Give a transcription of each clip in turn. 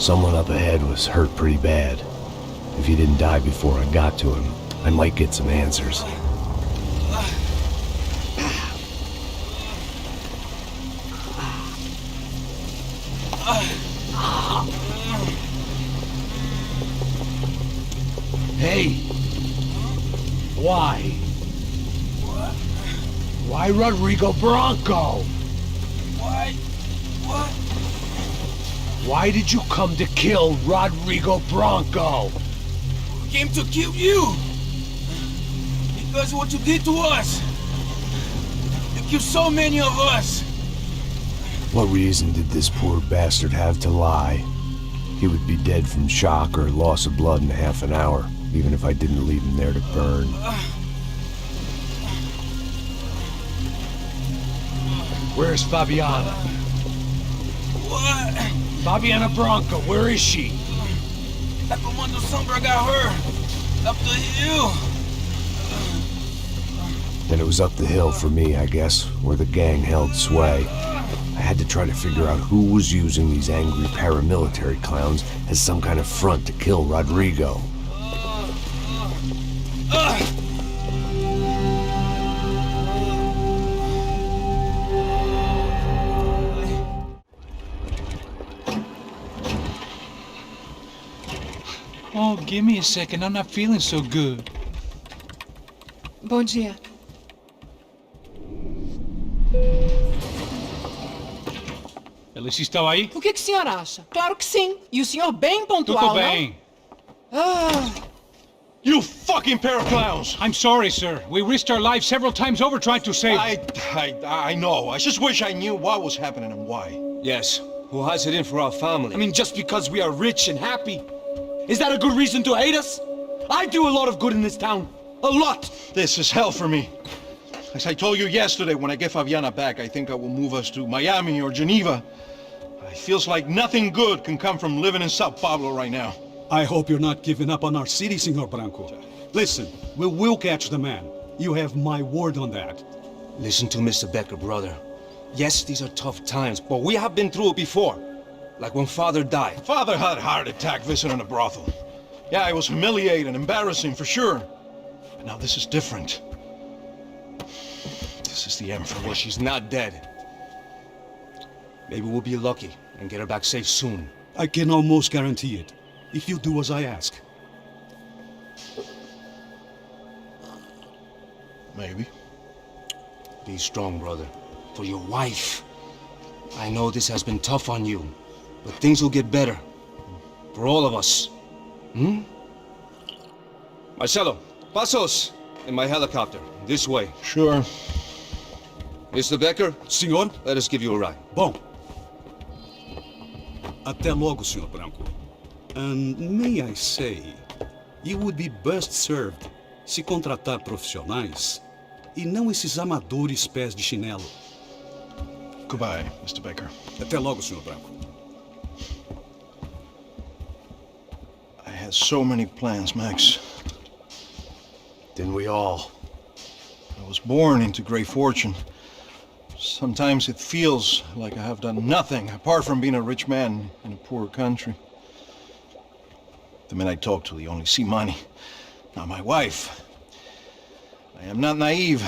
Someone up ahead was hurt pretty bad. If he didn't die before I got to him, I might get some answers. Hey! Why? Why Rodrigo Bronco? Why? What? Why did you come to kill Rodrigo Bronco? We came to kill you! Because of what you did to us! You killed so many of us! What reason did this poor bastard have to lie? He would be dead from shock or loss of blood in half an hour, even if I didn't leave him there to burn. Where's Fabiana? What? Fabiana Bronco, where is she? That Comando Sombra got her! Up the hill! Then it was up the hill for me, I guess, where the gang held sway. I had to try to figure out who was using these angry paramilitary clowns as some kind of front to kill Rodrigo. Oh, give me a second. I'm not feeling so good. Bom dia. Alice estava aí? O que o senhor acha? Claro que sim. E o senhor bem pontual, Tudo bem. não? Ah, You fucking pair of clowns! I'm sorry, sir. We risked our lives several times over trying to save... I know. I just wish I knew what was happening and why. Yes, who has it in for our family? I mean, just because we are rich and happy, is that a good reason to hate us? I do a lot of good in this town. A lot! This is hell for me. As I told you yesterday, when I get Fabiana back, I think I will move us to Miami or Geneva. It feels like nothing good can come from living in São Paulo right now. I hope you're not giving up on our city, Senor Branco. Listen, we will catch the man. You have my word on that. Listen to Mr. Becker, brother. Yes, these are tough times, but we have been through it before. Like when Father died. Father had a heart attack visiting a brothel. Yeah, it was humiliating, embarrassing, for sure. But now this is different. This is the end for Well, me. she's not dead. Maybe we'll be lucky and get her back safe soon. I can almost guarantee it, if you do as I ask. Maybe. Be strong, brother. For your wife. I know this has been tough on you, but things will get better. For all of us. Marcelo, pasos in my helicopter. This way. Sure. Mr. Becker, Senhor? let us give you a ride. Bom. Até logo, Senhor Branco. And may I say, you would be best served se contratar profissionais e não esses amadores pés de chinelo. Goodbye, Mr. Baker. Até logo, Senhor Branco. I had so many plans, Max. Didn't we all? I was born into great fortune. Sometimes it feels like I have done nothing apart from being a rich man in a poor country. The men I talk to, they only see money, not my wife. I am not naive.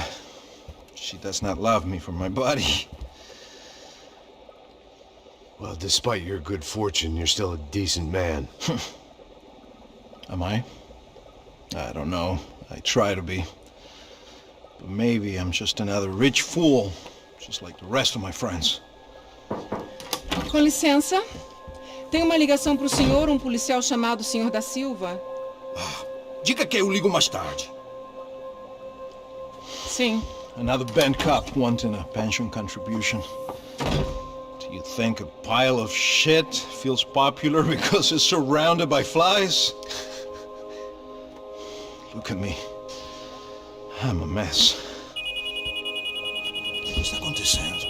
She does not love me for my body. Well, despite your good fortune, you're still a decent man. Am I? I don't know. I try to be. But maybe I'm just another rich fool, just like the rest of my friends. com licença. Tem uma ligação para o senhor, um policial chamado Senhor da Silva. Diga que eu ligo mais tarde. Sim. Another bent cop wanting a pension contribution. Do you think a pile of shit feels popular because it's surrounded by flies? Look at me. I'm a mess. O que está acontecendo?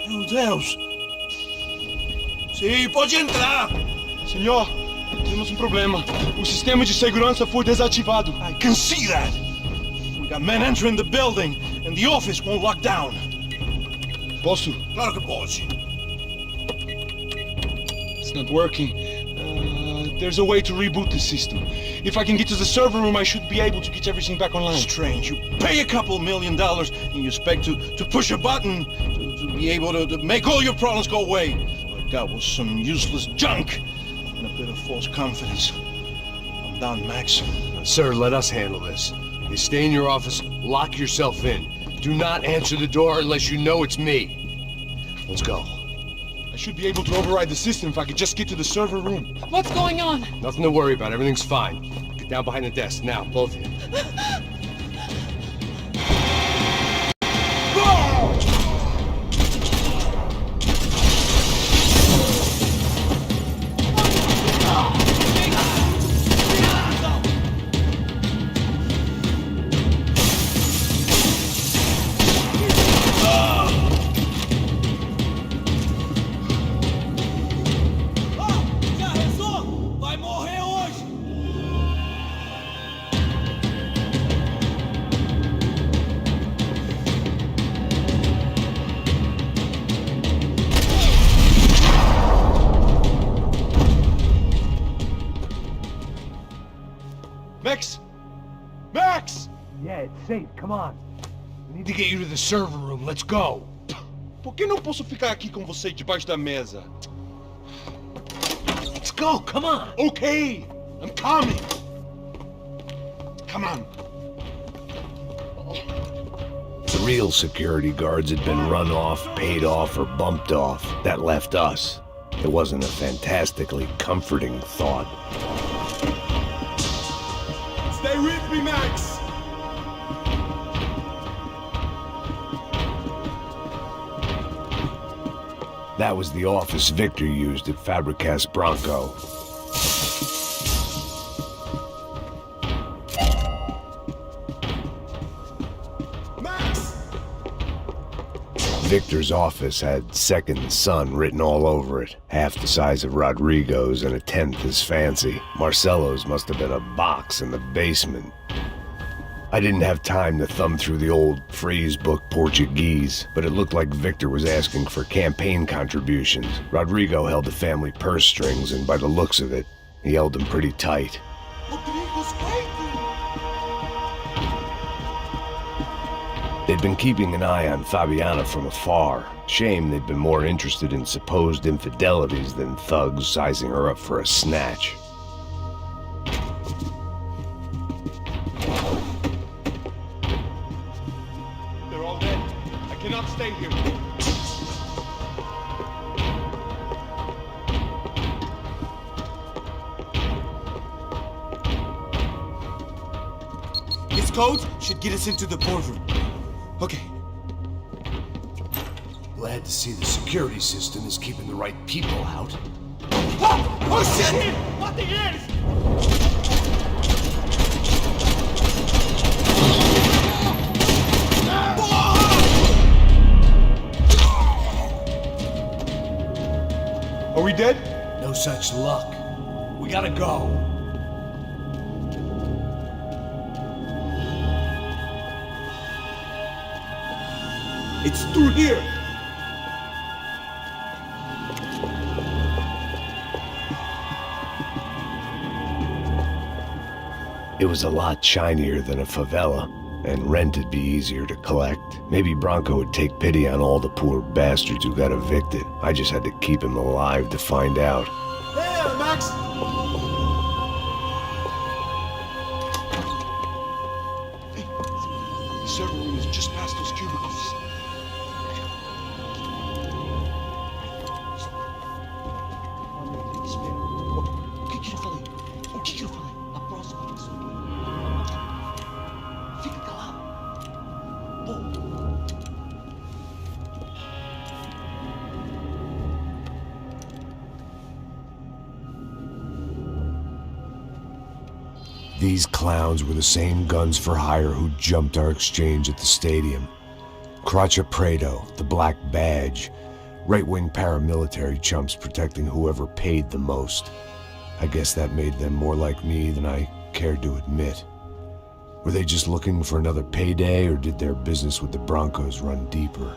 Meu Deus! Sim, pode entrar! Senhor, temos um problema. O sistema de segurança foi desativado. I can see that! We got men entering the building, and the office won't lock down. Posso? Claro que pode. It's not working. There's a way to reboot the system. If I can get to the server room, I should be able to get everything back online. Strange. You pay a couple $1 million and you expect to push a button to be able to make all your problems go away. All I got was some useless junk and a bit of false confidence. I'm done, Max. Sir, let us handle this. You stay in your office, lock yourself in. Do not answer the door unless you know it's me. Let's go. I should be able to override the system if I could just get to the server room. What's going on? Nothing to worry about. Everything's fine. Get down behind the desk now, both of you. Max! Max! Yeah, it's safe. Come on. We need to get you to the server room. Let's go. Por que não posso ficar aqui com você debaixo da mesa? Let's go. Come on. Okay, I'm coming. Come on. The real security guards had been run off, paid off, or bumped off. That left us. It wasn't a fantastically comforting thought. Stay with me, Max! That was the office Victor used at Fabricas Bronco. Max! Victor's office had second son written all over it, half the size of Rodrigo's and a tenth as fancy. Marcelo's must have been a box in the basement. I didn't have time to thumb through the old phrase book Portuguese, but it looked like Victor was asking for campaign contributions. Rodrigo held the family purse strings, and by the looks of it, he held them pretty tight. They'd been keeping an eye on Fabiana from afar. Shame they'd been more interested in supposed infidelities than thugs sizing her up for a snatch. They're all dead. I cannot stay here. This code should get us into the boardroom. Okay. Glad to see the security system is keeping the right people out. Oh shit! What the ears? Are we dead? No such luck. We gotta go. It's through here. It was a lot shinier than a favela, and rent'd be easier to collect. Maybe Bronco would take pity on all the poor bastards who got evicted. I just had to keep him alive to find out. Hey, Max! Hey, the server room is just past those cubicles. O que eu falei? A próxima pessoa. Fica calado. These clowns were the same guns for hire who jumped our exchange at the stadium. Crotcha Prado, the Black Badge, right-wing paramilitary chumps protecting whoever paid the most. I guess that made them more like me than I cared to admit. Were they just looking for another payday, or did their business with the Broncos run deeper?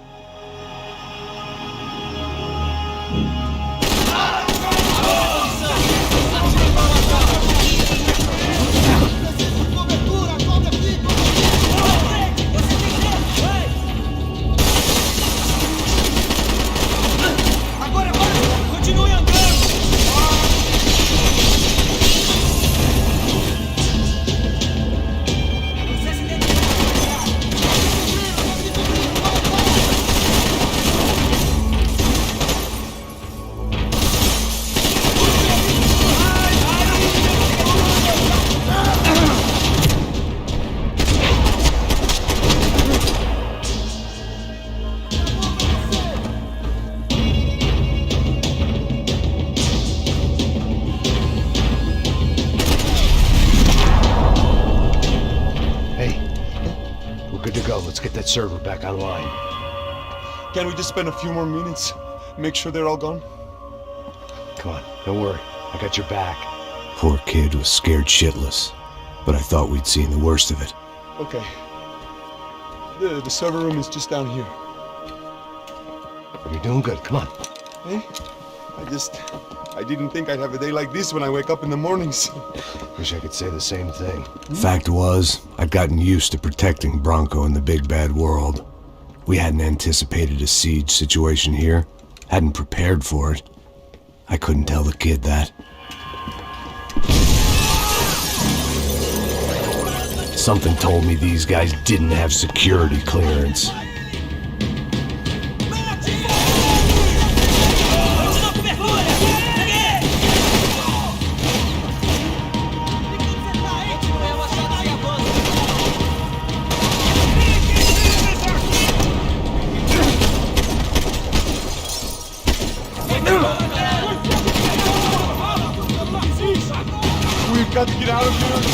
that server back online. Can we just spend a few more minutes? Make sure they're all gone? Come on, don't worry. I got your back. Poor kid was scared shitless, but I thought we'd seen the worst of it. Okay. The server room is just down here. You're doing good, come on. Hey, I didn't think I'd have a day like this when I wake up in the mornings. Wish I could say the same thing. Fact was, I'd gotten used to protecting Bronco in the big bad world. We hadn't anticipated a siege situation here, hadn't prepared for it. I couldn't tell the kid that. Something told me these guys didn't have security clearance. We've got to get out of here.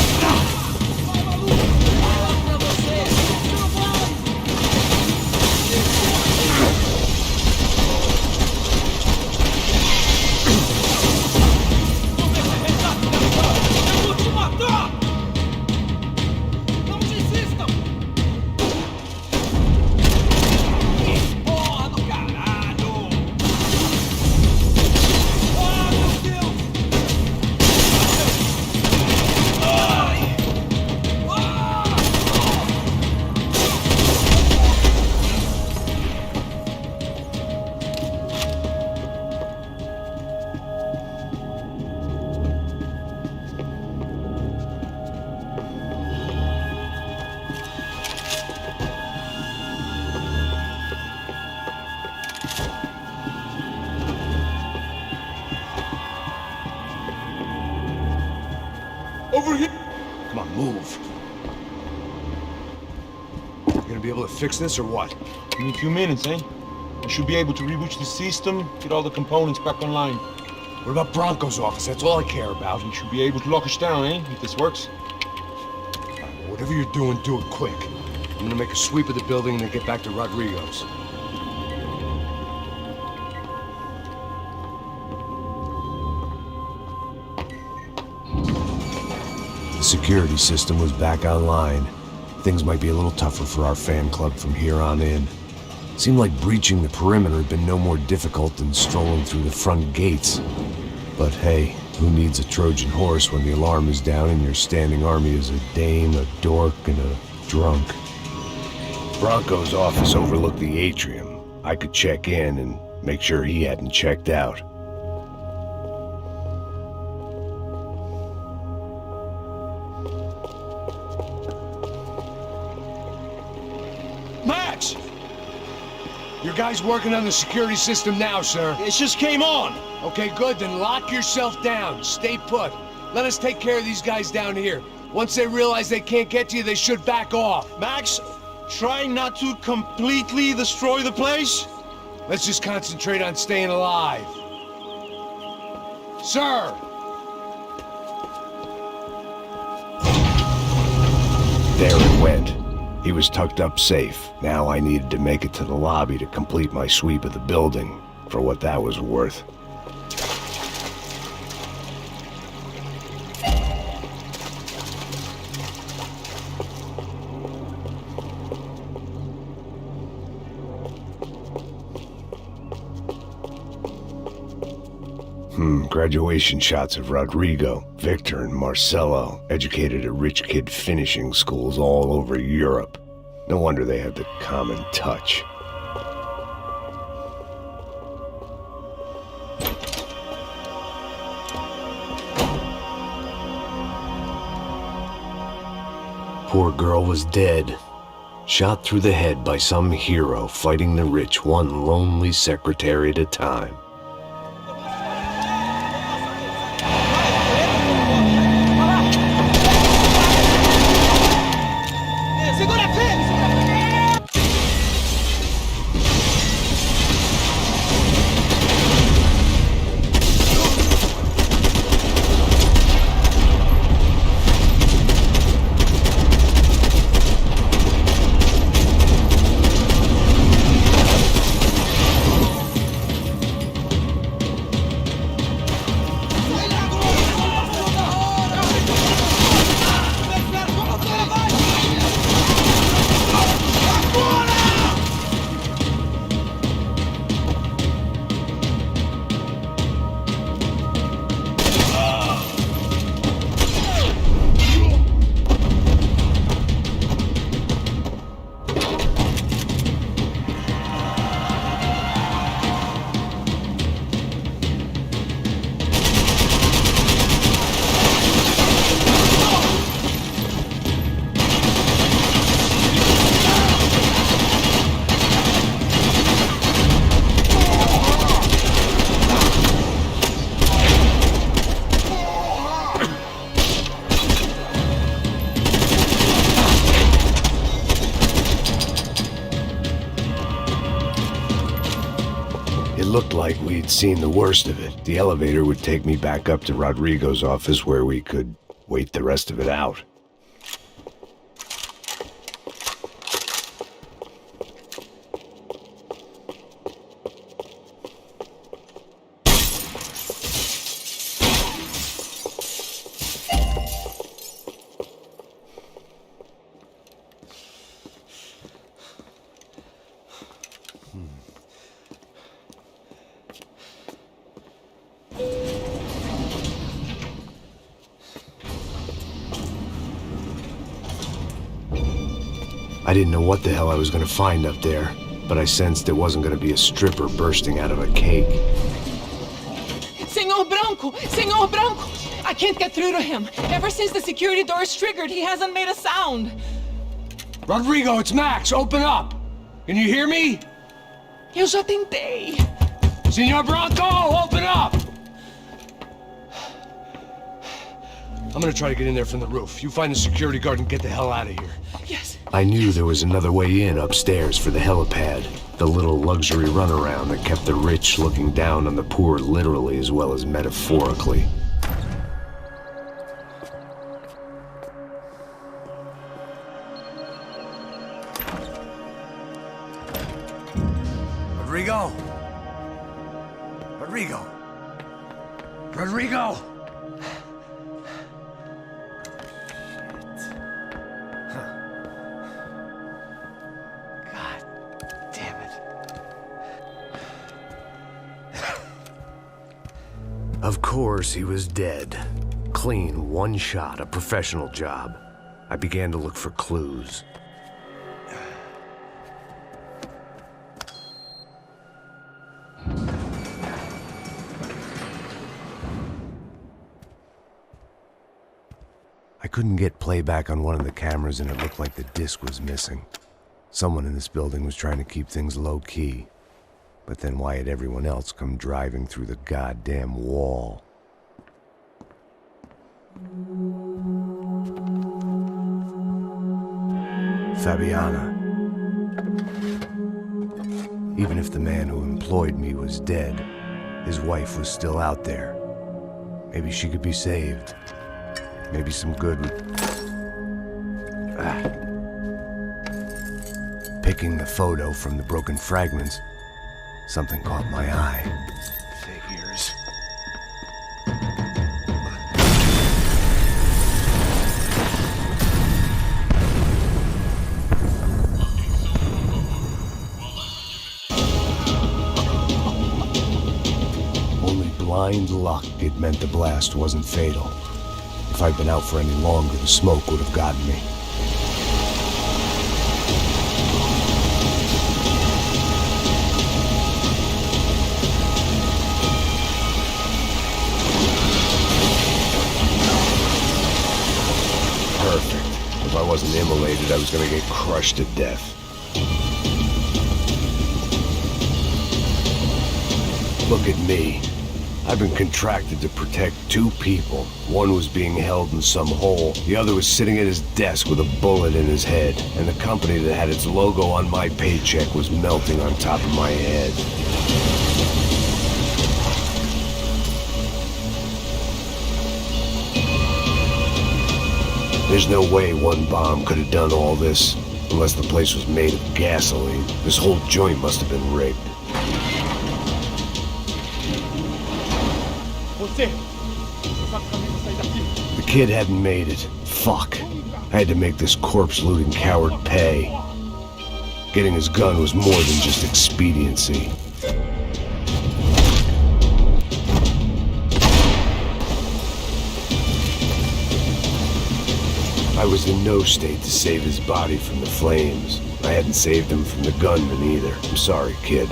Over here! Come on, move. You gonna be able to fix this or what? In a few minutes, eh? I should be able to reboot the system, get all the components back online. What about Bronco's office? That's all I care about. You should be able to lock us down, eh? If this works. Whatever you're doing, do it quick. I'm gonna make a sweep of the building and then get back to Rodrigo's. The security system was back online. Things might be a little tougher for our fan club from here on in. Seemed like breaching the perimeter had been no more difficult than strolling through the front gates. But hey, who needs a Trojan horse when the alarm is down and your standing army is a dame, a dork, and a drunk? Bronco's office overlooked the atrium. I could check in and make sure he hadn't checked out. Max! Your guy's working on the security system now, sir. It just came on! Okay, good, then lock yourself down. Stay put. Let us take care of these guys down here. Once they realize they can't get to you, they should back off. Max, try not to completely destroy the place. Let's just concentrate on staying alive. Sir! There it went. He was tucked up safe. Now I needed to make it to the lobby to complete my sweep of the building, for what that was worth. Graduation shots of Rodrigo, Victor, and Marcelo, educated at rich kid finishing schools all over Europe. No wonder they had the common touch. Poor girl was dead. Shot through the head by some hero fighting the rich one lonely secretary at a time. looked like we'd seen the worst of it. The elevator would take me back up to Rodrigo's office where we could wait the rest of it out. I didn't know what the hell I was going to find up there, but I sensed it wasn't going to be a stripper bursting out of a cake. Senor Branco! Senor Branco! I can't get through to him. Ever since the security door is triggered, he hasn't made a sound. Rodrigo, it's Max! Open up! Can you hear me? Eu já tentei. Senor Branco, open up! I'm gonna try to get in there from the roof. You find the security guard and get the hell out of here. Yes. I knew there was another way in upstairs for the helipad. The little luxury runaround that kept the rich looking down on the poor literally as well as metaphorically. Rodrigo! Rodrigo! Rodrigo! Of course, he was dead. Clean, one shot, a professional job. I began to look for clues. I couldn't get playback on one of the cameras and it looked like the disc was missing. Someone in this building was trying to keep things low-key. But then why had everyone else come driving through the goddamn wall? Fabiana. Even if the man who employed me was dead, his wife was still out there. Maybe she could be saved. Maybe some good would... Picking the photo from the broken fragments, something caught my eye. Figures. Only blind luck it meant the blast wasn't fatal. If I'd been out for any longer, the smoke would have gotten me. If I wasn't immolated, I was gonna get crushed to death. Look at me. I've been contracted to protect two people. One was being held in some hole. The other was sitting at his desk with a bullet in his head. And the company that had its logo on my paycheck was melting on top of my head. There's no way one bomb could have done all this, unless the place was made of gasoline. This whole joint must have been rigged. The kid hadn't made it. Fuck. I had to make this corpse-looting coward pay. Getting his gun was more than just expediency. I was in no state to save his body from the flames. I hadn't saved him from the gunman either. I'm sorry, kid.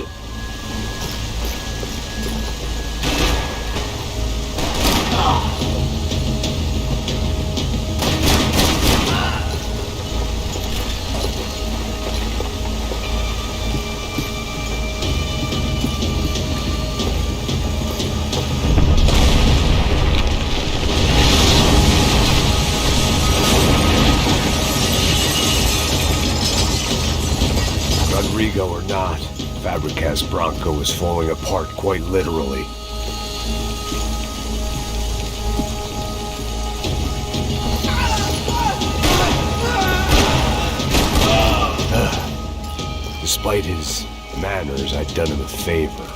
Rodrigo or not, Fabricast Bronco was falling apart quite literally. Despite his manners, I'd done him a favor.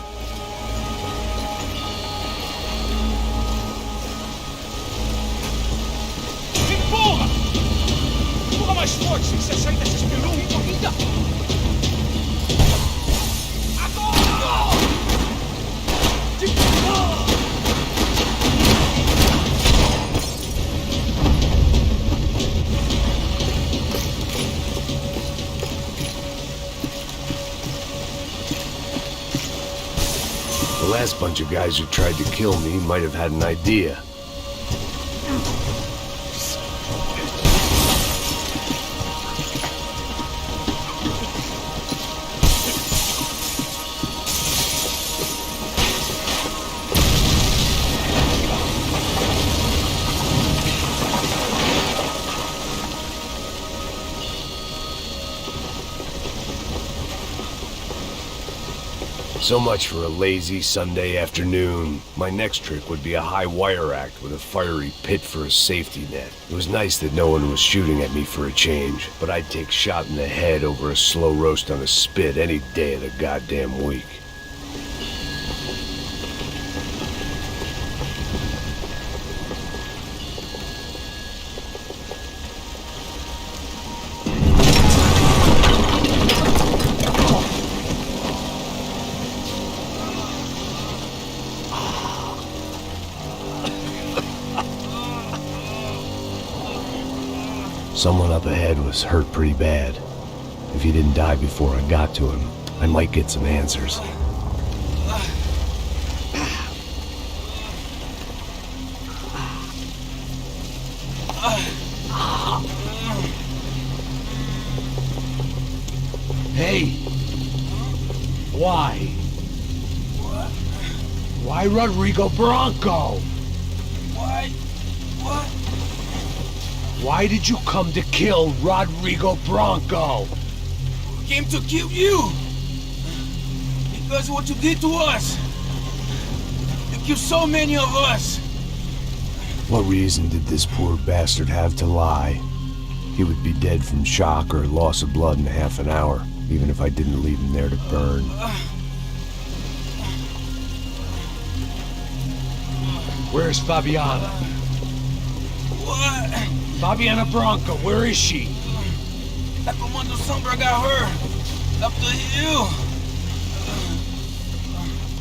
Empurra! Empurra mais forte, sem você sair dessa espelunca. Corrida! Agora! The last bunch of guys who tried to kill me might have had an idea. So much for a lazy Sunday afternoon. My next trick would be a high wire act with a fiery pit for a safety net. It was nice that no one was shooting at me for a change, but I'd take shot in the head over a slow roast on a spit any day of the goddamn week. Someone up ahead was hurt pretty bad. If he didn't die before I got to him, I might get some answers. Hey! Why? Why Rodrigo Bronco? Why? What? Why did you come to kill Rodrigo Bronco? We came to kill you! Because of what you did to us! You killed so many of us! What reason did this poor bastard have to lie? He would be dead from shock or loss of blood in half an hour, even if I didn't leave him there to burn. Where's Fabiana? What? Fabiana Bronco, where is she? That Comando Sombra got her! Up the hill!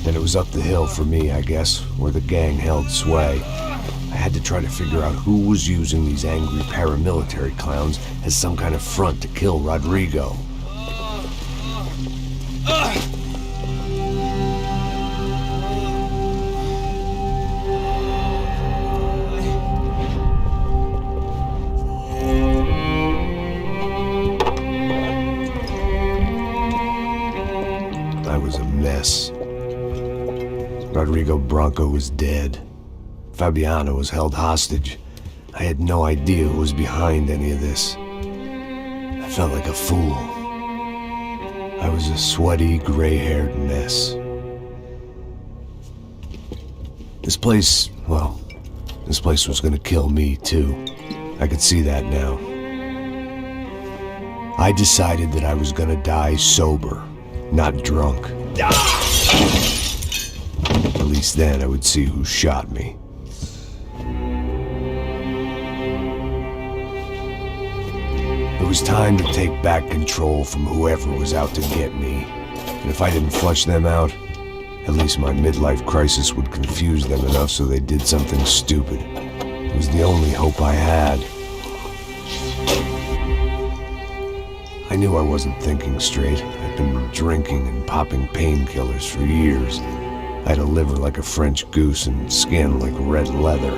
Then it was up the hill for me, I guess, where the gang held sway. I had to try to figure out who was using these angry paramilitary clowns as some kind of front to kill Rodrigo. I was a mess. Rodrigo Bronco was dead. Fabiana was held hostage. I had no idea who was behind any of this. I felt like a fool. I was a sweaty, gray-haired mess. This place was gonna kill me too. I could see that now. I decided that I was gonna die sober, not drunk. At least then I would see who shot me. It was time to take back control from whoever was out to get me. And if I didn't flush them out, at least my midlife crisis would confuse them enough so they did something stupid. It was the only hope I had. I knew I wasn't thinking straight. I'd been drinking and popping painkillers for years. I had a liver like a French goose and skin like red leather.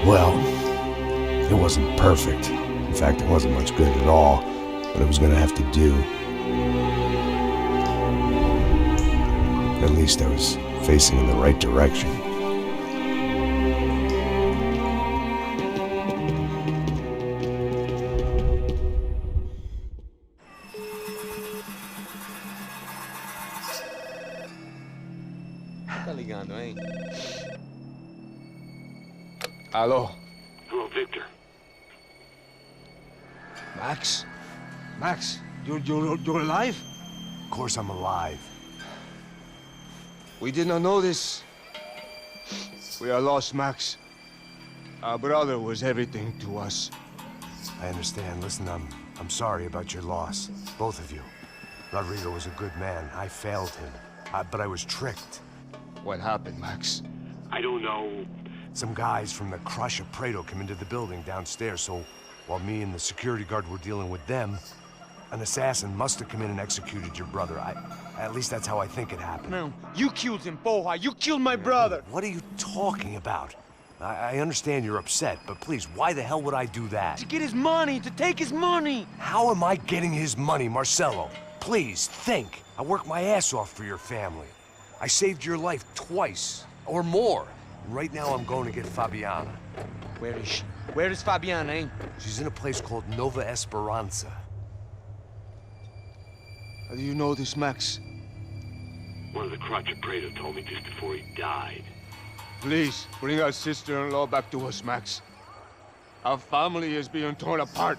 Well, it wasn't perfect. In fact, it wasn't much good at all, but it was gonna have to do. At least I was facing in the right direction. Tá ligando, hein? Hello. Hello, Victor. Max? Max, you're alive? Of course I'm alive. We did not know this. We are lost, Max. Our brother was everything to us. I understand. Listen, I'm sorry about your loss. Both of you. Rodrigo was a good man. I failed him. But I was tricked. What happened, Max? I don't know. Some guys from the Crush of Prado came into the building downstairs, so while me and the security guard were dealing with them, an assassin must have come in and executed your brother. At least that's how I think it happened. No, you killed him, Porra. You killed my brother. What are you talking about? I understand you're upset, but please, why the hell would I do that? To get his money, to take his money. How am I getting his money, Marcelo? Please, think. I worked my ass off for your family. I saved your life twice, or more. And right now I'm going to get Fabiana. Where is she? Where is Fabiana, eh? She's in a place called Nova Esperanza. How do you know this, Max? One of the Crotch Prado told me just before he died. Please, bring our sister-in-law back to us, Max. Our family is being torn apart.